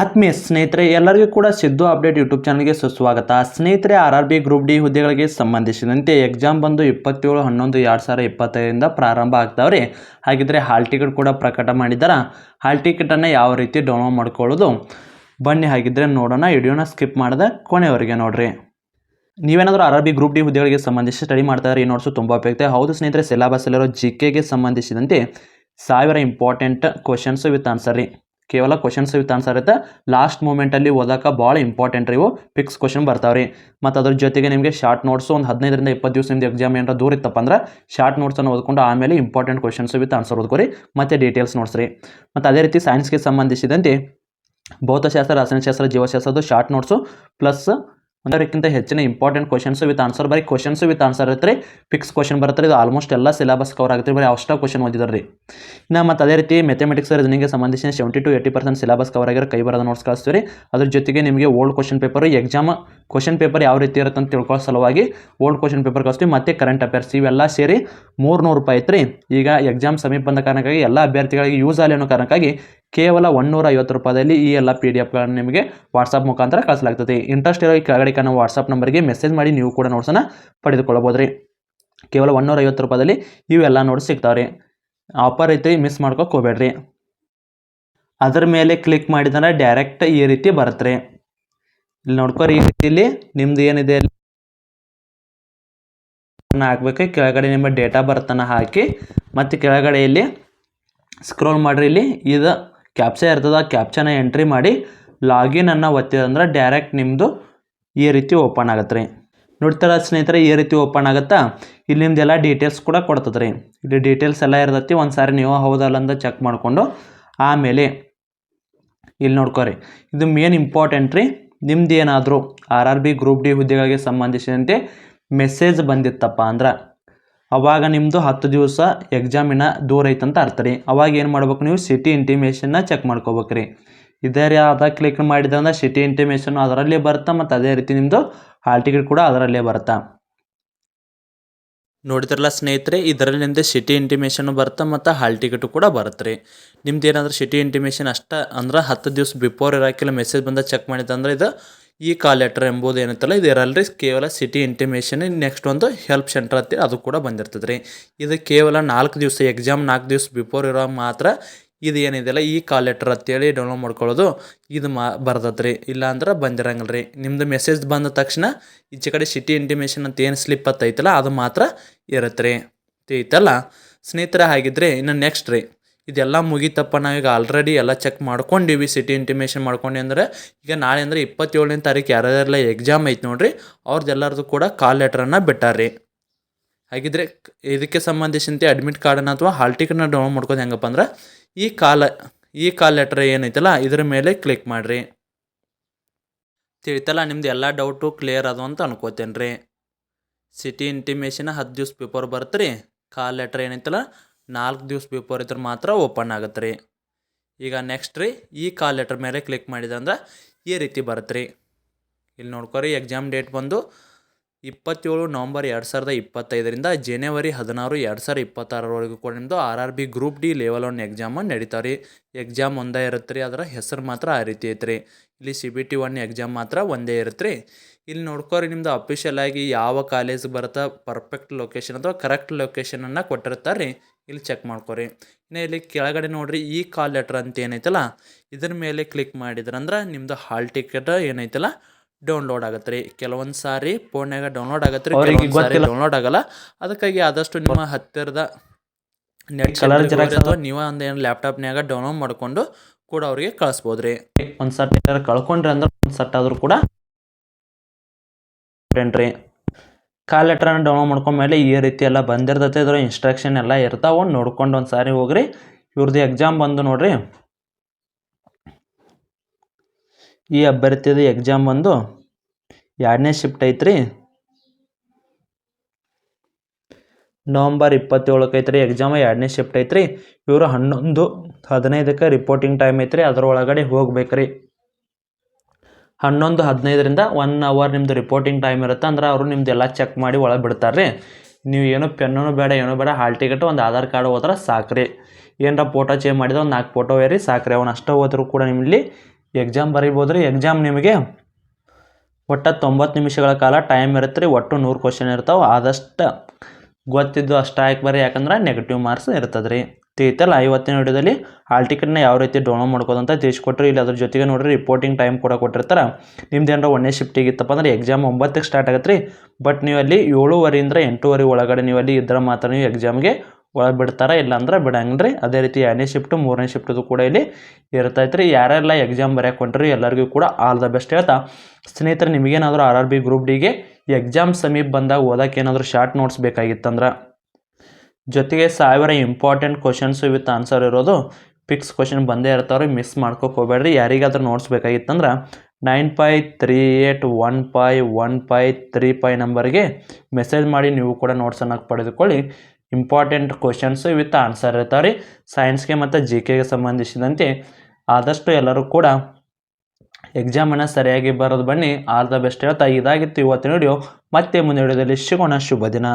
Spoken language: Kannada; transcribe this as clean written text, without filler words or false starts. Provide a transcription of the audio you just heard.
ಆತ್ಮೀಯ ಸ್ನೇಹಿತರೆ, ಎಲ್ಲರಿಗೂ ಕೂಡ ಸಿದ್ದು ಅಪ್ಡೇಟ್ ಯೂಟ್ಯೂಬ್ ಚಾನಲ್ಗೆ ಸುಸ್ವಾಗತ. ಸ್ನೇಹಿತರೆ, RRB ಗ್ರೂಪ್ ಡಿ ಹುದ್ದೆಗಳಿಗೆ ಸಂಬಂಧಿಸಿದಂತೆ ಎಕ್ಸಾಮ್ ಬಂದು 27/11/2025ರಿಂದ ಪ್ರಾರಂಭ ಆಗ್ತಾವ್ರಿ. ಹಾಗಿದ್ರೆ ಹಾಲ್ ಟಿಕೆಟ್ ಕೂಡ ಪ್ರಕಟ ಮಾಡಿದ್ದಾರೆ. ಹಾಲ್ ಟಿಕೆಟನ್ನು ಯಾವ ರೀತಿ ಡೌನ್ಲೋಡ್ ಮಾಡ್ಕೊಳ್ಳೋದು ಬನ್ನಿ ಹಾಗಿದ್ರೆ ನೋಡೋಣ. ವಿಡಿಯೋನ ಸ್ಕಿಪ್ ಮಾಡದೆ ಕೊನೆಯವರೆಗೆ ನೋಡ್ರಿ. ನೀವೇನಾದರೂ RRB ಗ್ರೂಪ್ ಡಿ ಹುದ್ದೆಗಳಿಗೆ ಸಂಬಂಧಿಸಿ ಸ್ಟಡಿ ಮಾಡ್ತಾ ಇದ್ದಾರೆ, ಈ ನೋಟ್ಸು ತುಂಬ ಉಪಯುಕ್ತ. ಹೌದು ಸ್ನೇಹಿತರೆ, ಸಿಲೆಬಸ್ಸಲ್ಲಿರೋ GKಗೆ ಸಂಬಂಧಿಸಿದಂತೆ 1000 ಇಂಪಾರ್ಟೆಂಟ್ ಕ್ವಶನ್ಸ್ ವಿತ್ ಆನ್ಸರ್ ರೀ. ಕೇವಲ ಕ್ವಶನ್ಸ್ ವಿತ್ ಆನ್ಸರ್ ಇರುತ್ತೆ. ಲಾಸ್ಟ್ ಮೂಮೆಂಟಲ್ಲಿ ಓದೋಕೆ ಭಾಳ ಇಂಪಾರ್ಟೆಂಟ್ ರೀ. ಇವು ಫಿಕ್ಸ್ ಕ್ವಶನ್ ಬರ್ತಾವ್ರಿ. ಮತ್ತು ಅದ್ರ ಜೊತೆಗೆ ನಿಮಗೆ ಶಾರ್ಟ್ ನೋಟ್ಸು ಒಂದು 15ರಿಂದ 20 ದಿವಸ ನಿಮ್ದು ಎಕ್ಸಾಮ್ ಏನಾರ ದೂರ ಇತ್ತಪ್ಪ ಅಂದ್ರೆ ಶಾರ್ಟ್ ನೋಟ್ಸನ್ನು ಓದ್ಕೊಂಡು ಆಮೇಲೆ ಇಂಪಾರ್ಟೆಂಟ್ ಕ್ವಶನ್ಸ್ ವಿತ್ ಆನ್ಸರ್ ಓದ್ಕೊರಿ, ಮತ್ತು ಡೀಟೇಲ್ಸ್ ನೋಟ್ಸ್ ರೀ. ಮತ್ತು ಅದೇ ರೀತಿ ಸೈನ್ಸ್ಗೆ ಸಂಬಂಧಿಸಿದಂತೆ ಭೌತಶಾಸ್ತ್ರ, ರಸಾಯನಶಾಸ್ತ್ರ, ಜೀವಶಾಸ್ತ್ರದ ಶಾರ್ಟ್ ನೋಟ್ಸು ಪ್ಲಸ್ ಒಂದಕ್ಕಿಂತ ಹೆಚ್ಚಿನ ಇಂಪಾರ್ಟೆಂಟ್ ಕ್ವಶನ್ಸ್ ವಿತ್ ಆನ್ಸರ್. ಬರೀ ಕ್ವಶನ್ಸ್ ವಿತ್ ಆನ್ಸರ್ ಇರುತ್ತೆ, ಫಿಕ್ಸ್ ಕ್ವಶನ್ ಬರುತ್ತೆ. ಇದು ಆಲ್ಮೋಸ್ಟ್ ಎಲ್ಲ ಸಿಲೆಬಸ್ ಕವರ್ ಆಗುತ್ತೆ. ಬರೀ ಅಷ್ಟ ಕ್ವಶನ್ ಓದಿದಾರೆ ರೀ. ಇನ್ನು ಮತ್ತು ಅದೇ ರೀತಿ ಮ್ಯಾಥಮೆಟಿಕ್ಸ್ ರೀಸನಿಂಗ್ಗೆ ಸಂಬಂಧಿಸಿದ 70 to 80% ಸಿಲೆಬಸ್ ಕವರ್ ಆಗಿರೋ ಕೈ ಬರೋದು ನೋಟ್ಸ್ ಕಳಿಸ್ತೀವಿ ರೀ. ಅದ್ರ ಜೊತೆಗೆ ನಿಮಗೆ old question paper, exam question paper ಯಾವ ರೀತಿ ಇರುತ್ತೆ ಅಂತ ತಿಳ್ಕೊಳ್ಳೋ ಸಲುವಾಗಿ ಓಲ್ಡ್ ಕ್ವಶನ್ ಪೇಪರ್ ಕಳಿಸ್ತೀವಿ, ಮತ್ತು ಕರೆಂಟ್ ಅಫೇರ್ಸ್ ಇವೆಲ್ಲ ಸೇರಿ 300 ರೂಪಾಯಿ ಐತ್ರಿ. ಈಗ ಎಕ್ಸಾಮ್ ಸಮೀಪ ಬಂದ ಕಾರಣಕ್ಕಾಗಿ ಎಲ್ಲ ಅಭ್ಯರ್ಥಿಗಳಿಗೆ ಯೂಸ್ ಆಗಲಿ ಅನ್ನೋ ಕಾರಣಕ್ಕಾಗಿ ಕೇವಲ 150 ರೂಪಾಯಿದಲ್ಲಿ ಈ ಎಲ್ಲ PDF-ಗಳನ್ನು ನಿಮಗೆ ವಾಟ್ಸಪ್ ಮುಖಾಂತರ ಕಳಿಸಲಾಗ್ತದೆ. ಇಂಟ್ರೆಸ್ಟ್ ಇರೋ ಈ ಕೆಳಗಡೆ ಕಾಣೋ ವಾಟ್ಸಪ್ ನಂಬರ್ಗೆ ಮೆಸೇಜ್ ಮಾಡಿ ನೀವು ಕೂಡ ನೋಟ್ಸನ್ನು ಪಡೆದುಕೊಳ್ಳಬಹುದು ರೀ. ಕೇವಲ 150 ರೂಪಾಯಿದಲ್ಲಿ ಇವೆಲ್ಲ ನೋಟ್ಸ್ ಸಿಗ್ತಾವ್ರಿ. ಆಫರ್ ಐತಿ, ಮಿಸ್ ಮಾಡ್ಕೋಕೆ ಹೋಗ್ಬೇಡ್ರಿ. ಅದ್ರ ಮೇಲೆ ಕ್ಲಿಕ್ ಮಾಡಿದ್ರೆ ಡೈರೆಕ್ಟ್ ಈ ರೀತಿ ಬರುತ್ತೆ. ಇಲ್ಲಿ ನೋಡ್ಕೊರಿ, ಈ ರೀತಿಯಲ್ಲಿ ನಿಮ್ದು ಏನಿದೆ ಹಾಕ್ಬೇಕು. ಕೆಳಗಡೆ ನಿಮ್ಮ ಡೇಟಾ ಬರ್ತನ ಹಾಕಿ ಮತ್ತು ಕೆಳಗಡೆ ಇಲ್ಲಿ ಸ್ಕ್ರೋಲ್ ಮಾಡಿರಿ. ಇಲ್ಲಿ ಇದು ಕ್ಯಾಪ್ಚಾ ಇರ್ತದೆ, ಆ ಕ್ಯಾಪ್ಚಾನ ಎಂಟ್ರಿ ಮಾಡಿ ಲಾಗಿನ್ ಅನ್ನು ಒತ್ತಿದಂದ್ರೆ ಡೈರೆಕ್ಟ್ ನಿಮ್ಮದು ಈ ರೀತಿ ಓಪನ್ ಆಗತ್ತೆ ರೀ. ನೋಡ್ತಾರ ಸ್ನೇಹಿತರೆ, ಈ ರೀತಿ ಓಪನ್ ಆಗುತ್ತಾ. ಇಲ್ಲಿ ನಿಮ್ದೆಲ್ಲ ಡೀಟೇಲ್ಸ್ ಕೂಡ ಕೊಡ್ತದೆ ರೀ. ಇಲ್ಲಿ ಡೀಟೇಲ್ಸ್ ಎಲ್ಲ ಇರ್ತೈತಿ. ಒಂದು ಸಾರಿ ನೀವು ಹೌದಲ್ಲ ಅಂತ ಚೆಕ್ ಮಾಡಿಕೊಂಡು ಆಮೇಲೆ ಇಲ್ಲಿ ನೋಡ್ಕೊರಿ, ಇದು ಮೇನ್ ಇಂಪಾರ್ಟೆಂಟ್ ರೀ. ನಿಮ್ದು ಏನಾದರೂ RRB ಗ್ರೂಪ್ ಡಿ ಹುದ್ದೆಗಳಿಗೆ ಸಂಬಂಧಿಸಿದಂತೆ ಮೆಸೇಜ್ ಬಂದಿತ್ತಪ್ಪ ಅಂದ್ರೆ ಅವಾಗ ನಿಮ್ಮದು 10 ದಿವಸ ಎಕ್ಸಾಮಿನ ದೂರ ಐತಂತ ಅರ್ಥ ರೀ. ಅವಾಗ ಏನು ಮಾಡ್ಬೇಕು, ನೀವು ಸಿಟಿ ಇಂಟಿಮೇಷನ್ನ ಚೆಕ್ ಮಾಡ್ಕೋಬೇಕು ರೀ. ಇದೇ ರೀ ಅದ ಕ್ಲಿಕ್ ಮಾಡಿದ್ರೆ ಸಿಟಿ ಇಂಟಿಮೇಷನ್ ಅದರಲ್ಲೇ ಬರುತ್ತೆ, ಮತ್ತು ಅದೇ ರೀತಿ ನಿಮ್ಮದು ಹಾಲ್ ಟಿಕೆಟ್ ಕೂಡ ಅದರಲ್ಲೇ ಬರುತ್ತೆ. ನೋಡಿದ್ರಲ್ಲ ಸ್ನೇಹಿತರೆ, ಇದರಲ್ಲಿ ನಿಮ್ಮದು ಸಿಟಿ ಇಂಟಿಮೇಷನ್ ಬರುತ್ತೆ ಮತ್ತು ಹಾಲ್ ಟಿಕೆಟು ಕೂಡ ಬರುತ್ತೆ ರೀ. ನಿಮ್ದು ಏನಾದರೂ ಸಿಟಿ ಇಂಟಿಮೇಷನ್ ಅಷ್ಟೇ ಅಂದ್ರೆ 10 ದಿವಸ ಬಿಫೋರ್ ಇರೋಕ್ಕೆಲ್ಲ ಮೆಸೇಜ್ ಬಂದ ಚೆಕ್ ಮಾಡಿದಂದ್ರೆ ಇದು ಈ ಕಾಲ್ ಲೆಟರ್ ಎಂಬುದು ಏನಂತಲ್ಲ ಇದು ಇರಲ್ರಿ. ಕೇವಲ ಸಿಟಿ ಇಂಟಿಮೇಷನ್. ನೆಕ್ಸ್ಟ್ ಒಂದು ಹೆಲ್ಪ್ ಸೆಂಟರ್ ಹತ್ತಿ ಅದು ಕೂಡ ಬಂದಿರ್ತದೆ ರೀ. ಇದು ಕೇವಲ 4 ದಿವಸ ಎಕ್ಸಾಮ್ 4 ದಿವಸ ಬಿಫೋರ್ ಇರೋ ಮಾತ್ರ ಇದು ಏನಿದೆಯಲ್ಲ ಈ ಕಾಲ್ ಲೆಟರ್ ಅಂತೇಳಿ ಡೌನ್ಲೋಡ್ ಮಾಡ್ಕೊಳ್ಳೋದು ಇದು ಬರ್ತದೆ ರೀ. ಇಲ್ಲಾಂದ್ರೆ ಬಂದಿರಂಗಿಲ್ಲ ರೀ. ನಿಮ್ಮದು ಮೆಸೇಜ್ ಬಂದ ತಕ್ಷಣ ಈಚೆ ಕಡೆ ಸಿಟಿ ಇಂಟಿಮೇಷನ್ ಅಂತ ಏನು ಸ್ಲಿಪ್ ಹತ್ತೈತಲ್ಲ ಅದು ಮಾತ್ರ ಇರುತ್ತೆ ರೀ. ಐತಲ್ಲ ಸ್ನೇಹಿತರೆ, ಹಾಗಿದ್ರೆ ಇನ್ನು ನೆಕ್ಸ್ಟ್ ರೀ, ಇದೆಲ್ಲ ಮುಗಿತಪ್ಪ, ನಾವೀಗ ಆಲ್ರೆಡಿ ಎಲ್ಲ ಚೆಕ್ ಮಾಡ್ಕೊಂಡಿವಿ, ಸಿಟಿ ಇಂಟಿಮೇಷನ್ ಮಾಡ್ಕೊಂಡು ಅಂದ್ರೆ ಈಗ ನಾಳೆ ಅಂದರೆ 27ನೇ ತಾರೀಕು ಯಾರ್ಯಾರೆಲ್ಲ ಎಕ್ಸಾಮ್ ಐತೆ ನೋಡ್ರಿ, ಅವ್ರದ್ದೆಲ್ಲರದು ಕೂಡ ಕಾಲ್ ಲೆಟ್ರನ್ನು ಬಿಟ್ಟಾರ್ರಿ. ಹಾಗಿದ್ರೆ ಇದಕ್ಕೆ ಸಂಬಂಧಿಸಿದಂತೆ ಅಡ್ಮಿಟ್ ಕಾರ್ಡನ್ನು ಅಥವಾ ಹಾಲ್ ಟಿಕೆಟ್ನ ಡೌನ್ಲೋಡ್ ಮಾಡ್ಕೊಂಡು ಹೆಂಗಪ್ಪ ಅಂದ್ರೆ ಈ ಕಾಲ್ ಲೆಟ್ರ್ ಏನೈತಲ್ಲ ಇದ್ರ ಮೇಲೆ ಕ್ಲಿಕ್ ಮಾಡಿರಿ. ತಿಳಿತಲ್ಲ, ನಿಮ್ದು ಎಲ್ಲ ಡೌಟು ಕ್ಲಿಯರ್ ಅದು ಅಂತ ಅನ್ಕೋತೇನೆ ರೀ. ಸಿಟಿ ಇಂಟಿಮೇಷನ್ 10 ದಿವಸ ಬಿಫೋರ್ ಬರುತ್ತೆ ರೀ. ಕಾಲ್ ಲೆಟ್ರ್ ಏನೈತಲ್ಲ 4 ದಿವಸ ಬಿಫೋರ್ ಇದ್ರೆ ಮಾತ್ರ ಓಪನ್ ಆಗುತ್ತೆ ರೀ. ಈಗ ನೆಕ್ಸ್ಟ್ ರೀ, ಈ ಕಾಲ್ ಲೆಟ್ರ್ ಮೇಲೆ ಕ್ಲಿಕ್ ಮಾಡಿದಂದ್ರೆ ಈ ರೀತಿ ಬರುತ್ತೆ ರೀ. ಇಲ್ಲಿ ನೋಡ್ಕೊರಿ, ಎಕ್ಸಾಮ್ ಡೇಟ್ ಬಂದು 27 ನವಂಬರ್ 2025ರಿಂದ ಜನವರಿ 16, 2026ವರೆಗೂ ಕೂಡ ನಿಮ್ಮದು RRB group D level 1 exam ನಡೀತಾವೆ ರೀ. ಎಕ್ಸಾಮ್ ಒಂದೇ ಇರುತ್ತೆ ರೀ, ಅದರ ಹೆಸರು ಮಾತ್ರ ಆ ರೀತಿ ಐತೆ ರೀ. ಇಲ್ಲಿ CBT 1 ಎಕ್ಸಾಮ್ ಮಾತ್ರ ಒಂದೇ ಇರುತ್ತೆ ರೀ. ಇಲ್ಲಿ ನೋಡ್ಕೊರಿ, ನಿಮ್ಮದು ಅಫಿಷಿಯಲ್ ಆಗಿ ಯಾವ ಕಾಲೇಜ್ ಬರುತ್ತೆ, ಪರ್ಫೆಕ್ಟ್ ಲೊಕೇಶನ್ ಅಥವಾ ಕರೆಕ್ಟ್ ಲೊಕೇಶನನ್ನು ಕೊಟ್ಟಿರ್ತಾರೆ ರೀ. ಇಲ್ಲಿ ಚೆಕ್ ಮಾಡ್ಕೊರಿ. ಇನ್ನು ಇಲ್ಲಿ ಕೆಳಗಡೆ ನೋಡಿರಿ, ಈ ಕಾಲ್ ಲೆಟ್ರ್ ಅಂತ ಏನೈತಲ್ಲ ಇದ್ರ ಮೇಲೆ ಕ್ಲಿಕ್ ಮಾಡಿದ್ರಂದ್ರೆ ನಿಮ್ಮದು ಹಾಲ್ ಟಿಕೆಟ್ ಏನೈತಲ್ಲ ಡೌನ್ಲೋಡ್ ಆಗುತ್ತೆ ರೀ. ಕೆಲವೊಂದು ಸಾರಿ ಫೋನ್ಯಾಗ ಡೌನ್ಲೋಡ್ ಆಗತ್ತೆ ರೀ, ಕೆಲವೊಂದು ಸಾರಿ ಡೌನ್ಲೋಡ್ ಆಗಲ್ಲ. ಅದಕ್ಕಾಗಿ ಆದಷ್ಟು ನಿಮ್ಮ ಹತ್ತಿರದ ನೆಟ್ ಅಥವಾ ನೀವು ಒಂದೇನು ಲ್ಯಾಪ್ಟಾಪ್ನ್ಯಾಗ ಡೌನ್ಲೋಡ್ ಮಾಡಿಕೊಂಡು ಕೂಡ ಅವ್ರಿಗೆ ಕಳಿಸ್ಬೋದು ರೀ. ಒಂದು ಸಟ್ ಕಳ್ಕೊಂಡ್ರಿ ಅಂದ್ರೆ ಒಂದು ಸಟ್ ಆದರೂ ಕೂಡ ರೀ. ಕಾಲ್ ಲೆಟ್ರನ್ನ ಡೌನ್ಲೋಡ್ ಮಾಡ್ಕೊಂಡ್ಮೇಲೆ ಈ ರೀತಿ ಎಲ್ಲ ಬಂದಿರ್ತೈತೆ. ಇದ್ರ ಇನ್ಸ್ಟ್ರಕ್ಷನ್ ಎಲ್ಲ ಇರ್ತಾವೆ, ನೋಡ್ಕೊಂಡು ಒಂದು ಸಾರಿ ಹೋಗ್ರಿ. ಇವ್ರದ್ದು ಎಕ್ಸಾಮ್ ಬಂದು ನೋಡ್ರಿ, ಈ ಅಭ್ಯರ್ಥಿದ ಎಕ್ಸಾಮ್ ಬಂದು 2ನೇ ಶಿಫ್ಟ್ ಐತ್ರಿ. ನವಂಬರ್ 27ಕ್ಕೆ ಐತ್ರಿ ಎಕ್ಸಾಮ್, 2ನೇ ಶಿಫ್ಟ್ ಐತ್ರಿ. ಇವರು 11:15ಕ್ಕೆ ರಿಪೋರ್ಟಿಂಗ್ ಟೈಮ್ ಐತ್ರಿ. ಅದರೊಳಗಡೆ ಹೋಗ್ಬೇಕ್ರಿ. 11:15ರಿಂದ 1 ಅವರ್ ನಿಮ್ಮದು ರಿಪೋರ್ಟಿಂಗ್ ಟೈಮ್ ಇರುತ್ತೆ. ಅಂದ್ರೆ ಅವರು ನಿಮ್ದೆಲ್ಲ ಚೆಕ್ ಮಾಡಿ ಒಳಗೆ ಬಿಡ್ತಾರೆ ರೀ. ನೀವು ಏನೂ ಪೆನ್ನೂ ಬೇಡ, ಏನೂ ಬೇಡ, ಹಾಲ್ ಟಿಕೆಟು ಒಂದು ಆಧಾರ್ ಕಾರ್ಡ್ ಹೋದ್ರೆ ಸಾಕ್ರಿ. ಏನರ ಫೋಟೋ ಚೇಂಜ್ ಮಾಡಿದ್ರೆ ಒಂದು 4 ಫೋಟೋ ರೀ ಸಾಕ್ರಿ. ಅವನ್ನ ಅಷ್ಟೇ ಹೋದ್ರೂ ಕೂಡ ನಿಮ್ಮಲ್ಲಿ ಎಕ್ಸಾಮ್ ಬರೀಬೋದು ರೀ. ಎಕ್ಸಾಮ್ ನಿಮಗೆ ಒಟ್ಟು 90 ನಿಮಿಷಗಳ ಕಾಲ ಟೈಮ್ ಇರುತ್ತೆ ರೀ. ಒಟ್ಟು 100 ಕ್ವಶನ್ ಇರ್ತಾವೆ. ಆದಷ್ಟು ಗೊತ್ತಿದ್ದು ಅಷ್ಟು ಹಾಕಿ ಬರ್ರಿ, ಯಾಕಂದ್ರೆ ನೆಗೆಟಿವ್ ಮಾರ್ಕ್ಸ್ ಇರ್ತದೆ ರೀ. ತಿಳಿತಲ್ಲ. ಇವತ್ತಿನ ವಿಡಿಯೋದಲ್ಲಿ ಹಾಲ್ ಟಿಕೆಟ್ನ ಯಾವ ರೀತಿ ಡೌನ್ಲೋಡ್ ಮಾಡ್ಕೋದಂತ ತಿಳಿಸ್ಕೊಟ್ರಿ. ಇಲ್ಲಿ ಅದ್ರ ಜೊತೆಗೆ ನೋಡಿರಿ ರಿಪೋರ್ಟಿಂಗ್ ಟೈಮ್ ಕೂಡ ಕೊಟ್ಟಿರ್ತಾರೆ. ನಿಮ್ದು ಏನಾರ 1ನೇ ಶಿಫ್ಟಿಗೆ ಇತ್ತಪ್ಪ ಅಂದ್ರೆ ಎಕ್ಸಾಮ್ 9ಕ್ಕೆ ಸ್ಟಾರ್ಟ್ ಆಗುತ್ತೆ ರೀ. ಬಟ್ ನೀವು ಅಲ್ಲಿ 7:30 8:30 ಒಳಗಡೆ ನೀವು ಅಲ್ಲಿ ಇದ್ರೆ ಮಾತ್ರ ನೀವು ಎಕ್ಸಾಮ್ಗೆ ಒಳಗೆ ಬಿಡ್ತಾರೆ, ಇಲ್ಲಾಂದ್ರೆ ಬಿಡಂಗಿಲ್ಲ ರೀ. ಅದೇ ರೀತಿ 2ನೇ ಶಿಫ್ಟು 3ನೇ ಶಿಫ್ಟದು ಕೂಡ ಇಲ್ಲಿ ಇರ್ತೈತೆ ರೀ. ಯಾರೆಲ್ಲ ಎಕ್ಸಾಮ್ ಬರೆಯಕ್ಕೆ ಹೊಂಟ್ರಿ ಎಲ್ಲರಿಗೂ ಕೂಡ ಆಲ್ ದ ಬೆಸ್ಟ್ ಹೇಳ್ತಾ, ಸ್ನೇಹಿತರೆ ನಿಮಗೇನಾದರೂ RRB ಗ್ರೂಪ್ ಡಿಗೆ ಎಕ್ಸಾಮ್ ಸಮೀಪ ಬಂದಾಗ ಓದೋಕೆ ಏನಾದರೂ ಶಾರ್ಟ್ ನೋಟ್ಸ್ ಬೇಕಾಗಿತ್ತಂದ್ರೆ, ಜೊತೆಗೆ 1000 ಇಂಪಾರ್ಟೆಂಟ್ ಕ್ವಶನ್ಸು ವಿತ್ ಆನ್ಸರ್ ಇರೋದು ಫಿಕ್ಸ್ ಕ್ವಶನ್ ಬಂದೇ ಇರ್ತಾವ್ರಿ. ಮಿಸ್ ಮಾಡ್ಕೋಕೆ ಹೋಗ್ಬೇಡ್ರಿ. ಯಾರಿಗಾದ್ರೂ ನೋಟ್ಸ್ ಬೇಕಾಗಿತ್ತಂದ್ರೆ 9538151535 ನಂಬರ್ಗೆ ಮೆಸೇಜ್ ಮಾಡಿ ನೀವು ಕೂಡ ನೋಟ್ಸನ್ನು ಪಡೆದುಕೊಳ್ಳಿ. ಇಂಪಾರ್ಟೆಂಟ್ ಕ್ವಶನ್ಸು ವಿತ್ ಆನ್ಸರ್ ಇರ್ತಾವೆ ರೀ. ಸೈನ್ಸ್ಗೆ ಮತ್ತು GKಗೆ ಸಂಬಂಧಿಸಿದಂತೆ ಆದಷ್ಟು ಎಲ್ಲರೂ ಕೂಡ ಎಕ್ಸಾಮನ್ನು ಸರಿಯಾಗಿ ಬರೋದು ಬನ್ನಿ. ಆಲ್ ದ ಬೆಸ್ಟ್ ಹೇಳ್ತಾ ಇದಾಗಿತ್ತು ಇವತ್ತಿನ ವಿಡಿಯೋ. ಮತ್ತೆ ಮುಂದಿನ ವಿಡಿಯೋದಲ್ಲಿ ಸಿಗೋಣ. ಶುಭ ದಿನ.